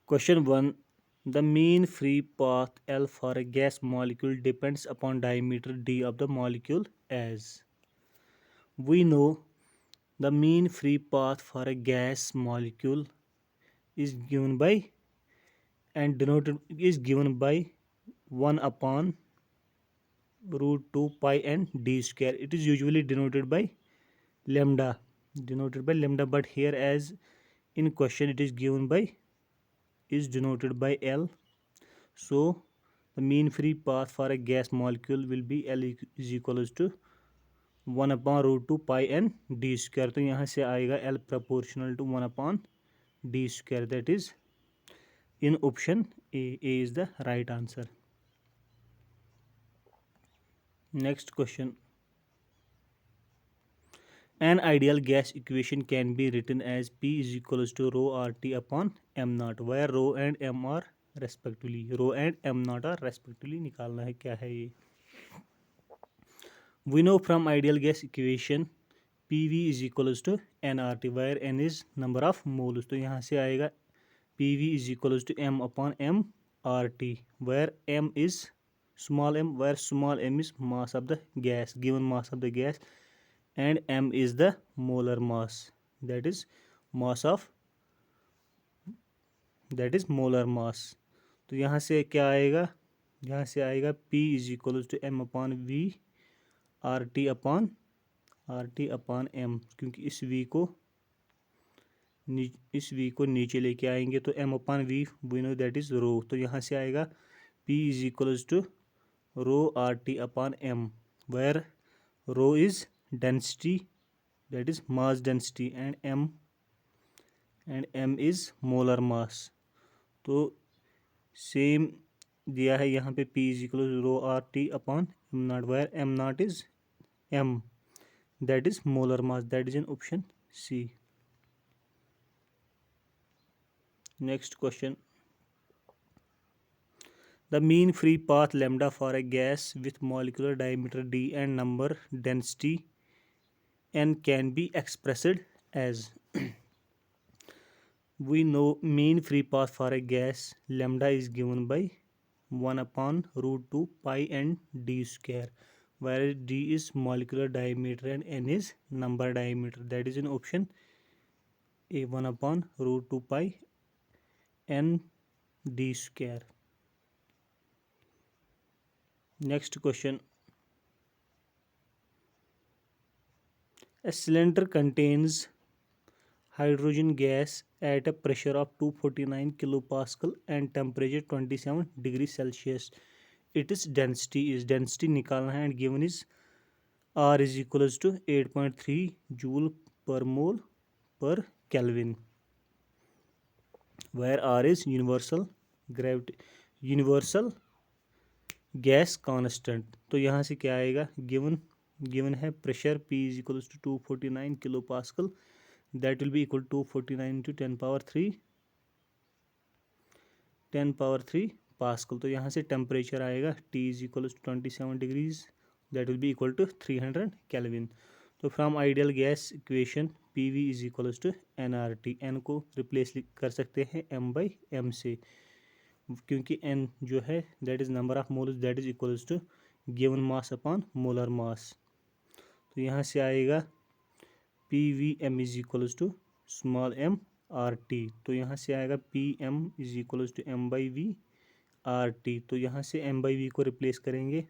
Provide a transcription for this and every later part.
Question 1. The mean free path L for a gas molecule depends upon diameter d of the molecule as. We know the mean free path for a gas molecule is given by and denoted is given by 1 upon root 2 pi and d square. It is usually lambda denoted by lambda, but here as in question it is denoted by L. So the mean free path for a gas molecule will be L is equals to 1 upon root 2 pi and d square. तो यहाँ से आएगा L proportional to 1 upon d square, that is in option A. A is the right answer. Next question. An ideal gas equation can be written as P is equals to rho RT upon M naught, where rho and M are respectively. Rho and M naught are respectively. निकालना है क्या है ये. We know from ideal gas equation PV is equals to nRT, where n is number of moles. तो यहाँ से आएगा PV is equals to M upon M RT, where M is small m, where small m is mass of the gas, given mass of the gas, and m is the molar mass, that is molar mass. तो यहाँ से क्या आएगा, यहाँ से आएगा P is equals to M upon V RT upon M, क्योंकि इस V को नीचे लेके आएंगे तो M upon V we know that is rho. तो यहाँ से आएगा P is equals to rho RT upon M, where rho is density, that is mass density, and M is molar mass. तो सेम दिया है यहाँ पे P is equal to rho RT upon M naught, where M naught is M, that is molar mass, that is in option C. Next question. The mean free path lambda for a gas with molecular diameter d and number density n can be expressed as. We know mean free path for a gas lambda is given by 1 upon root 2 pi and d square, where d is molecular diameter and n is number diameter, that is in option A, 1 upon root 2 pi n d square. Next question. A cylinder contains hydrogen gas at a pressure of 249 kilopascal and temperature 27 degrees Celsius. Its density निकालना है, and given is R is equals to 8.3 joule per mole per Kelvin, where R is universal gas constant. तो यहाँ से क्या आएगा, given है pressure P is equals to 249 kilopascal, that will be equal to 249 into 10 power 3 pascal. तो यहाँ से temperature आएगा T is equals to 27 degrees, that will be equal to 300 Kelvin. तो from ideal gas equation PV is equals to nRT, n को replace कर सकते हैं m by m से, क्योंकि n जो है that is number of moles, that is equals to given mass upon molar mass. तो यहाँ से आएगा PVM is equals to small m RT. तो यहाँ से आएगा PM is equals to m by V RT. तो यहाँ से m by V को रिप्लेस करेंगे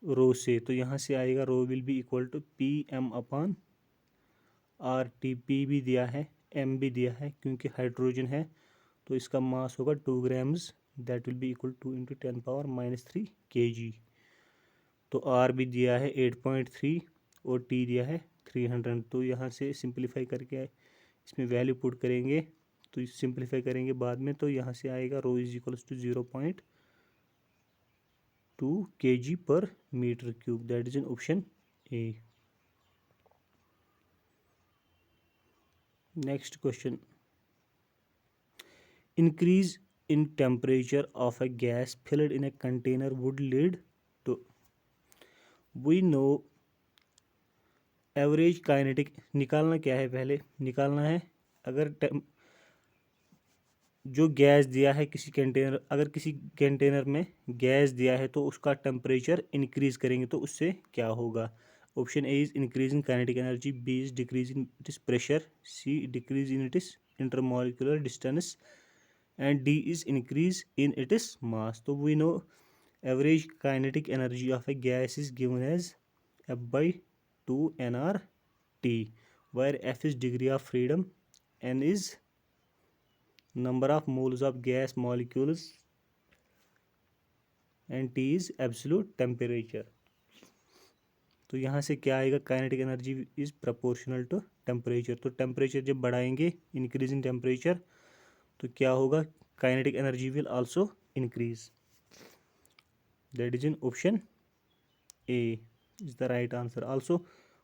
रो से, तो यहाँ से आएगा rho will be equal to PM upon RT. P भी दिया है, M भी दिया है, क्योंकि हाइड्रोजन है तो इसका मास होगा 2 grams, that will be equal two into 10 power -3 kg. तो R भी दिया है 8.3 और T दिया है 300. तो यहाँ से सिंप्लीफाई करके इसमें वैल्यू पुट करेंगे, तो सिंप्लीफाई करेंगे बाद में, तो यहाँ से आएगा rho is equals to 0.2 kg per meter cube, that is in option A. Next question. Increase in temperature of a gas filled in a container would lead to. We know average kinetic निकालना क्या है, पहले निकालना है अगर जो gas दिया है किसी कंटेनर, अगर किसी कंटेनर में गैस दिया है तो उसका टेम्परेचर इंक्रीज करेंगे तो उससे क्या होगा। Option A is increase in kinetic energy, B is decrease in its pressure, C decrease in its intermolecular distance and D is increase in its mass. तो we know average kinetic energy of a gas is given as F/2 nRT, where F is degree of freedom, N is number of moles of gas molecules and T is absolute temperature। तो यहाँ से क्या आएगा, kinetic energy is proportional to temperature. तो temperature जब बढ़ाएंगे, increase in temperature, तो क्या होगा, kinetic energy will also increase. That is in option A is the right answer. Also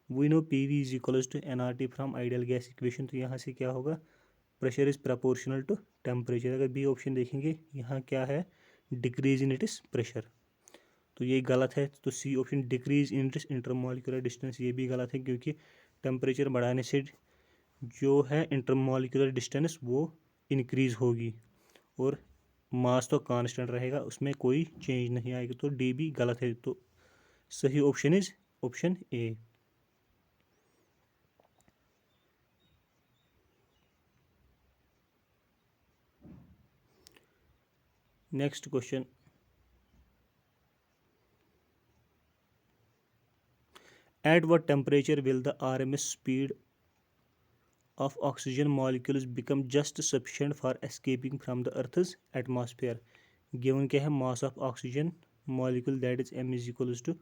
we know PV is equals to nRT from ideal gas equation. तो यहाँ से क्या होगा, pressure is proportional to temperature. अगर B option देखेंगे, यहाँ क्या है, डिक्रीज इन इट्स प्रेशर, तो ये गलत है। तो C option decrease in its intermolecular distance, ये भी गलत है, क्योंकि टेम्परेचर बढ़ाने से जो है इंटरमोलिकुलर डिस्टेंस वो इंक्रीज होगी और मास तो कांस्टेंट रहेगा, उसमें कोई चेंज नहीं आएगा। तो डी भी गलत है। तो सही option is option A. Next question, at what temperature will the RMS speed of oxygen molecules become just sufficient for escaping from the Earth's atmosphere? Given क्या है, mass of oxygen molecule that is m is equals to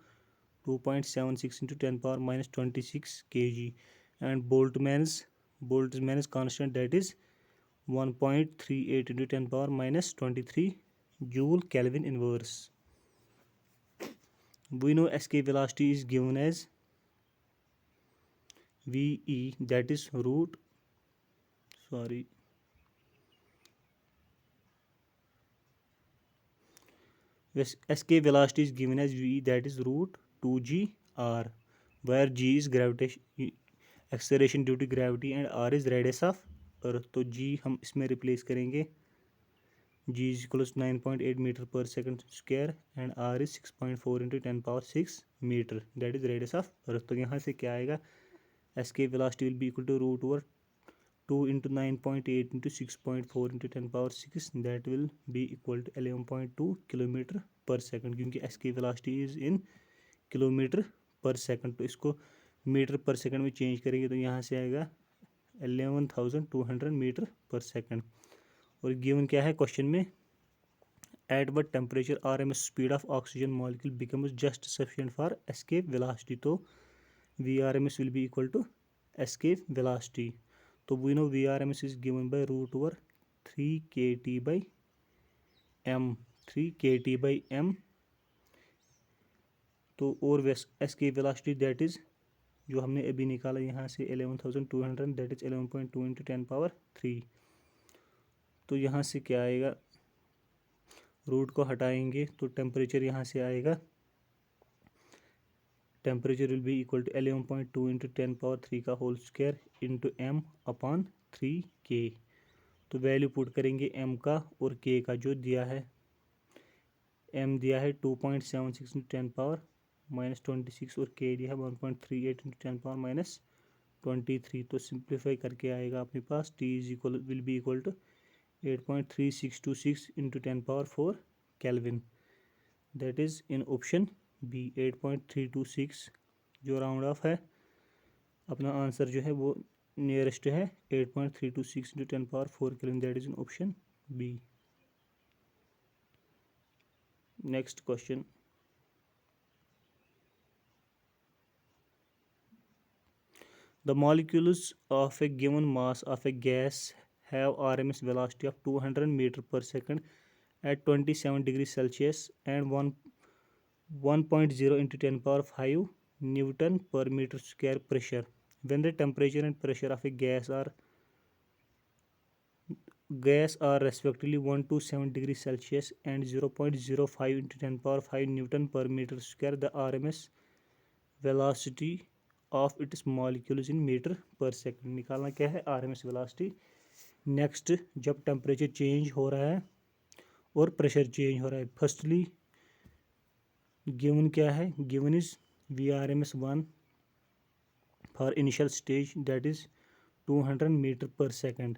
2.76 into 10 power minus 26 kg and Boltzmann's constant that is 1.38 into 10 power minus 23 joule Kelvin inverse. We know escape velocity is given as VE, that is root, sorry, escape velocity is given as VE, that is root 2gr, where g is gravitation, acceleration due to gravity and r is radius of earth। तो g हम इसमें replace करेंगे, g is equals 9.8 meter per second square and r is 6.4 into 10 power 6 meter, that is radius of earth। तो यहाँ से क्या आएगा, escape velocity will be equal to root over 2 into 9.8 into 6.4 into 10 power 6, that will be equal to 11.2 kilometre पर second, क्योंकि escape velocity is in kilometre पर second. तो इसको मीटर पर सेकंड में चेंज करेंगे तो यहाँ से आएगा 11,200 मीटर पर सेकंड। और गिवन क्या है क्वेश्चन में, at what temperature RMS speed of oxygen molecule becomes just sufficient for escape velocity. तो VRMS will be equal to escape velocity. तो we know VRMS is given by root over 3kT/m, 3kT/m। तो और escape velocity that is जो हमने अभी निकाला यहाँ से 11,200, दैट इज 11.2 इंटू 10 पावर 3। तो यहाँ से क्या आएगा, रूट को हटाएंगे तो टेम्परेचर यहाँ से आएगा, temperature will be equal to 11.2 into 10 power 3 का whole square into m upon 3k। तो वैल्यू पुट करेंगे m का और k का, जो दिया है m दिया है 2.76 इंटू 10 पावर माइनस 26 और k दिया है 1.38 इंटू 10 पावर माइनस 23। तो सिंप्लीफाई करके आएगा अपने पास t is equal will be equal to 8.3626 into 10 power 4 kelvin, that is in option B 8.326। जो राउंड ऑफ है, अपना आंसर जो है वो नियरेस्ट है 8.326 into 10 power 4 kelvin, that is in option B. Next question, the molecules of a given mass of a gas have RMS velocity of 200 meter per second at 27 degrees Celsius and 1.0 into 10 power 5 Newton per meter square pressure. When the temperature and pressure of a gas are respectively 1 to 7 degrees Celsius and 0.05 into 10 power 5 Newton per meter square, the RMS velocity of its molecules in meter per second. निकालना क्या है, RMS velocity next, जब temperature change हो रहा है और pressure change हो रहा है, फर्स्टली गिवन क्या है, given is VRMS 1 for initial stage that is 200 meter per second,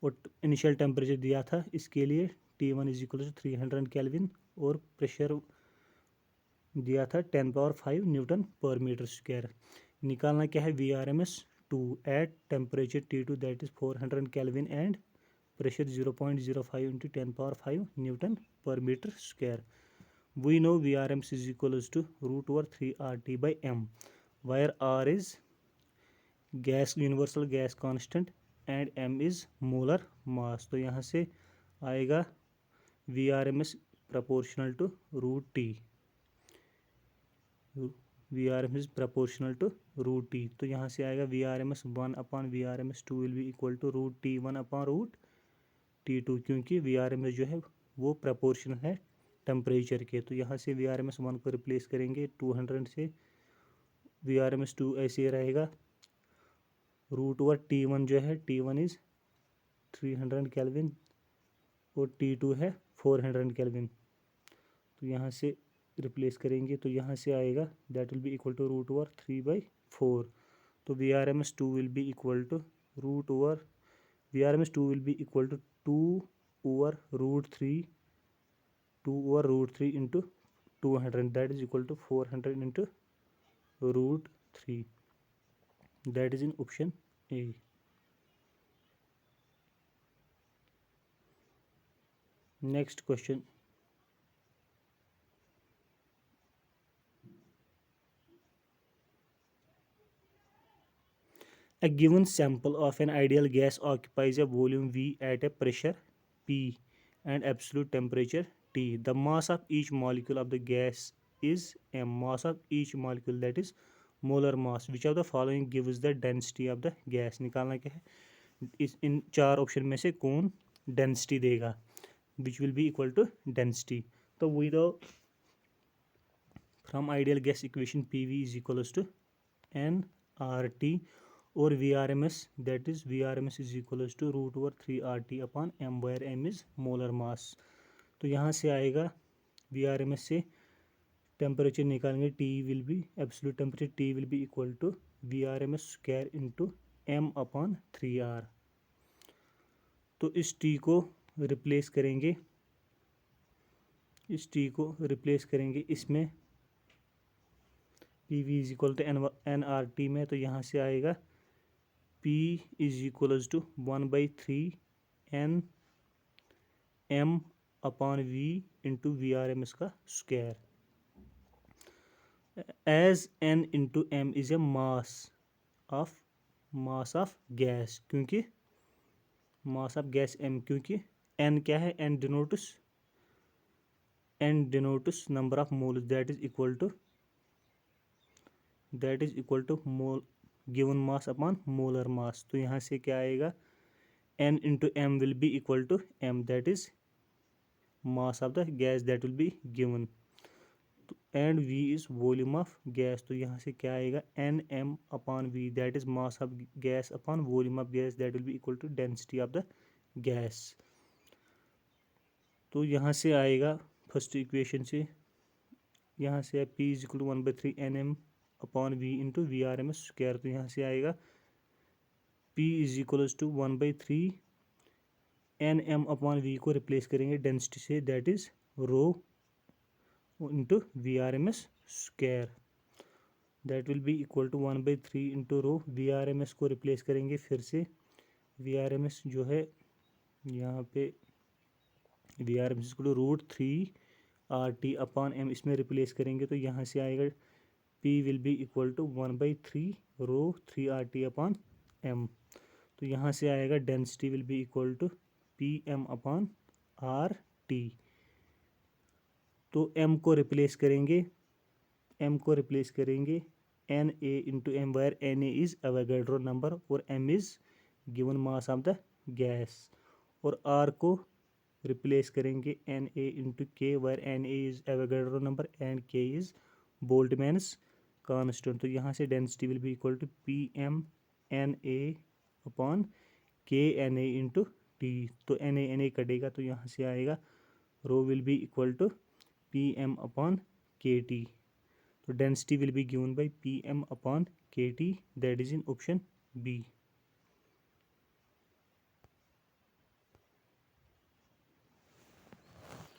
और इनिशियल टेम्परेचर दिया था इसके लिए T1 is equal to 300 kelvin, और प्रेशर दिया था 10⁵ न्यूटन पर मीटर स्क्वायर। निकालना क्या है, VRMS 2 at temperature T2 that is 400 kelvin and pressure 0.05 into 10⁵ Newton per meter square. We know VRMS is equals to root over 3 RT by M, where R is gas universal gas constant and M is molar mass. तो यहाँ से आएगा VRMS proportional to root T. VRMS proportional to root T. तो यहाँ से आएगा VRMS 1 upon VRMS 2 will be equal to root T1 upon root T2, क्योंकि VRMS जो है वो प्रपोर्शनल है टेम्परेचर के। तो यहाँ से VRMS 1 को रिप्लेस करेंगे 200 से, VRMS 2 ऐसे रहेगा, रूट ओवर T1 जो है T1 इज 300 केल्विन और T2 है 400 केल्विन। तो यहाँ से रिप्लेस करेंगे तो यहाँ से आएगा that will be equal to root over 3/4। तो VRMS 2 will be equal to root over VRMS 2 will be equal to 2 over root 3 into 200, that is equal to 400 into root 3. That is in option A. Next question. A given sample of an ideal gas occupies a volume V at a pressure P and absolute temperature T. The mass of each molecule of the gas is M. Mass of each molecule, that is molar mass. Which of the following gives the density of the gas? निकालना क्या है, इस इन चार option में से कौन density देगा, which will be equal to density. तो we know from ideal gas equation PV is equals to nRT, और VRMS that is VRMS is equals to root over 3 RT upon M, where M is molar mass. तो यहाँ से आएगा VRMS से temperature निकालेंगे, T will be absolute temperature T will be equal to VRMS square into M upon 3R. तो इस T को replace करेंगे, इस T को रिप्लेस करेंगे इसमें PV is equal to nRT में। तो यहाँ से आएगा P is equals to 1/3 N M upon V into VRMS का square, as N into M is a mass of gas, क्योंकि मास ऑफ गैस M, क्योंकि N क्या है, N denotes number of moles, that is equal to mole given mass upon molar mass. तो यहाँ से क्या आएगा, N into M will be equal to M, that is mass of the gas that will be given, and V is volume of gas. तो यहाँ से क्या आएगा, NM upon V that is mass of gas upon volume of gas that will be equal to density of the gas. तो यहाँ से आएगा first equation से, यहाँ से P is equal to 1/3 NM upon V into VRMS square. तो यहाँ से आएगा P is equals to 1/3 NM upon V को रिप्लेस करेंगे डेंसिटी से, that is rho into VRMS square, that will be equal to 1/3 into rho. VRMS को replace करेंगे फिर से, VRMS जो है यहाँ पे VRMS equal to root 3 RT upon M, इसमें रिप्लेस करेंगे तो यहाँ से आएगा P will be equal to 1/3 rho 3 RT upon M। तो यहाँ से आएगा density will be equal to PM upon RT। तो M को रिप्लेस करेंगे, Na into M, where Na is Avogadro number और M is given mass of the gas, और R को रिप्लेस करेंगे Na into K, where Na is Avogadro number and K is Boltzmann's constant. तो यहाँ से density will be equal to PM Na upon KNA into T, तो N A कटेगा तो यहाँ से आएगा rho will be equal to P M upon K T. तो density will be given by P M upon K T, that is in option B.